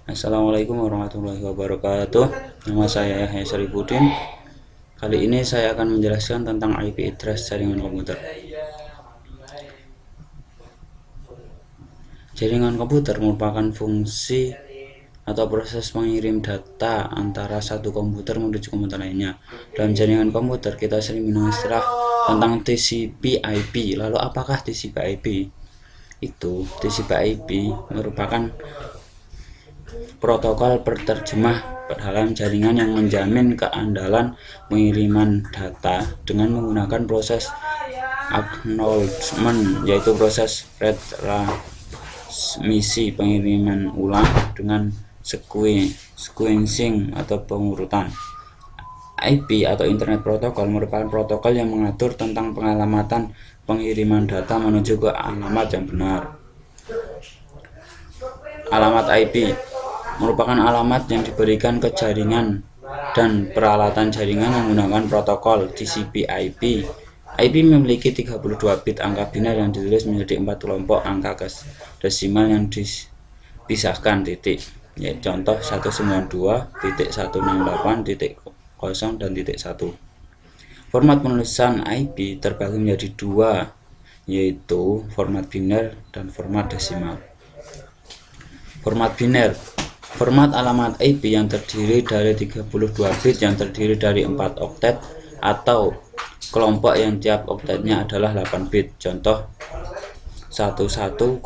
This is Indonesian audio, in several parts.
Assalamualaikum warahmatullahi wabarakatuh. Nama saya Yahya Syarifuddin. Kali ini saya akan menjelaskan tentang IP address jaringan komputer. Jaringan komputer merupakan fungsi atau proses pengirim data antara satu komputer menuju komputer lainnya. Dalam jaringan komputer kita sering mendengar istilah tentang TCP/IP. Lalu apakah TCP/IP? TCP/IP merupakan protokol perterjemah dalam jaringan yang menjamin keandalan pengiriman data dengan menggunakan proses acknowledgement, yaitu proses retransmisi pengiriman ulang dengan sequencing atau pengurutan. IP atau Internet Protocol merupakan protokol yang mengatur tentang pengalamatan pengiriman data menuju ke alamat yang benar. Alamat IP merupakan alamat yang diberikan ke jaringan dan peralatan jaringan menggunakan protokol TCP/IP. IP memiliki 32 bit angka biner yang ditulis menjadi 4 kelompok angka desimal yang dipisahkan titik. Ya, contoh 192.168.0 dan .1. Format penulisan IP terbagi menjadi dua, yaitu format biner dan format desimal. Format biner, format alamat IP yang terdiri dari 32 bit yang terdiri dari 4 oktet atau kelompok yang tiap oktetnya adalah 8 bit. Contoh 110000.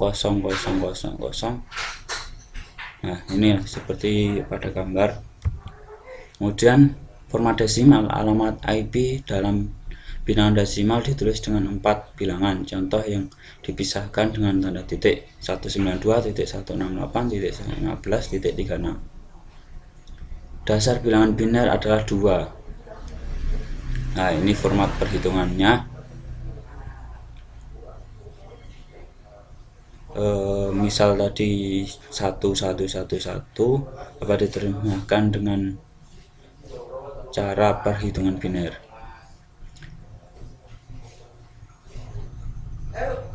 Nah, ini seperti pada gambar. Kemudian format desimal, alamat IP dalam bilangan desimal ditulis dengan 4 bilangan. Contoh yang dipisahkan dengan tanda titik 192.168.15.36. Dasar bilangan biner adalah 2. Nah, ini format perhitungannya. Misal tadi 1111 dapat diterjemahkan dengan cara perhitungan biner.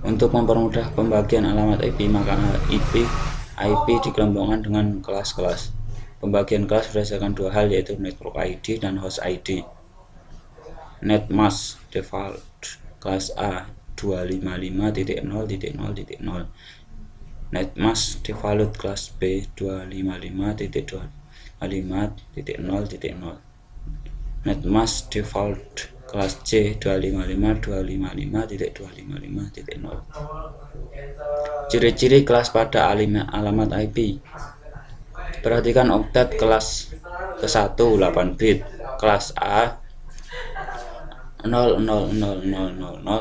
Untuk mempermudah pembagian alamat IP, maka IP dikelompokkan dengan kelas-kelas. Pembagian kelas berdasarkan dua hal, yaitu network ID dan host ID. Netmask default kelas A 255.0.0.0. Netmask default kelas B 255.255.0.0. Netmask default kelas C 255.255.255.0. Ciri-ciri kelas pada alamat IP. Perhatikan oktet kelas ke-1 8 bit, kelas A 00000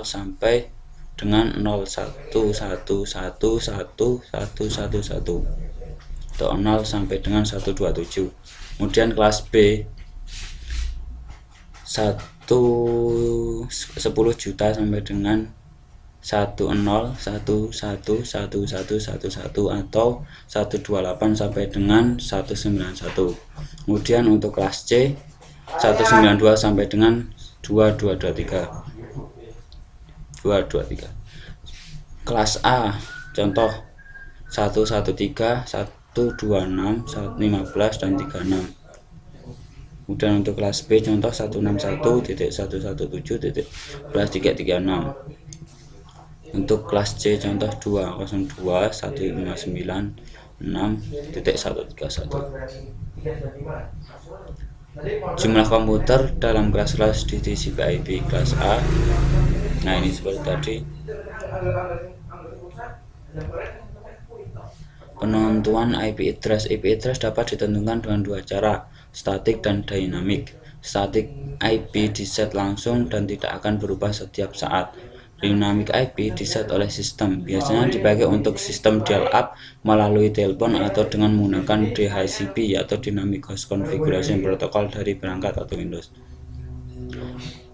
sampai dengan 01111111 atau 0 sampai dengan 127. Kemudian kelas B 10 juta sampai dengan 10111111 atau 128 sampai dengan 191. Kemudian untuk kelas C 192 sampai dengan 2223. Kelas A contoh 113, 126, 115 dan 36. Kemudian untuk kelas B contoh 161.117.11.336. Untuk kelas C contoh 202.159.6.131. Jumlah komputer dalam kelas-kelas di TCP/IP kelas A. Nah, ini seperti tadi. Penentuan IP address. IP address dapat ditentukan dengan dua cara, statik dan dynamic. Statik IP diset langsung dan tidak akan berubah setiap saat. Dynamic IP diset oleh sistem, biasanya dipakai untuk sistem dial-up melalui telepon atau dengan menggunakan DHCP atau Dynamic Host Configuration Protocol dari perangkat atau Windows.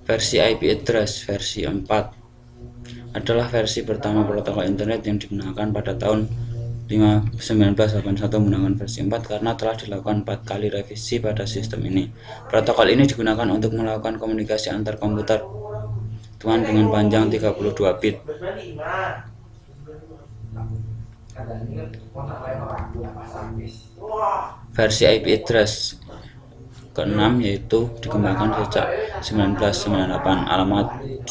Versi IP address versi 4 adalah versi pertama protokol internet yang digunakan pada tahun 1981 menggunakan versi 4 karena telah dilakukan 4 kali revisi pada sistem ini. Protokol ini digunakan untuk melakukan komunikasi antar komputer dengan panjang 32 bit. Versi IP address ke-6 yaitu dikembangkan sejak 1998. Alamat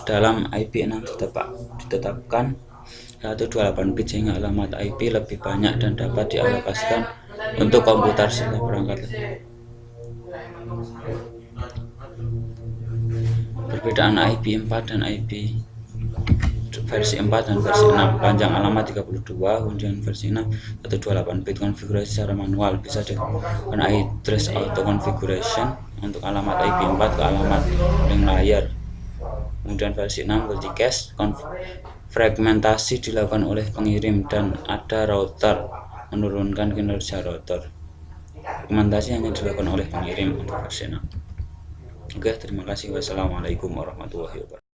dalam IP6 ditetapkan 128 bit sehingga alamat IP lebih banyak dan dapat dialokasikan untuk komputer serta perangkat. Perbedaan IP 4 dan IP versi 4 dan versi 6. Panjang alamat 32, kemudian versi 6 128 bit. Konfigurasi secara manual bisa dengan address auto configuration untuk alamat IP 4 ke alamat link layer. Kemudian versi 6 multicast. Fragmentasi dilakukan oleh pengirim dan ada router menurunkan kinerja router. Fragmentasi hanya dilakukan oleh pengirim untuk versi 6. Oke, terima kasih. Wassalamualaikum warahmatullahi wabarakatuh.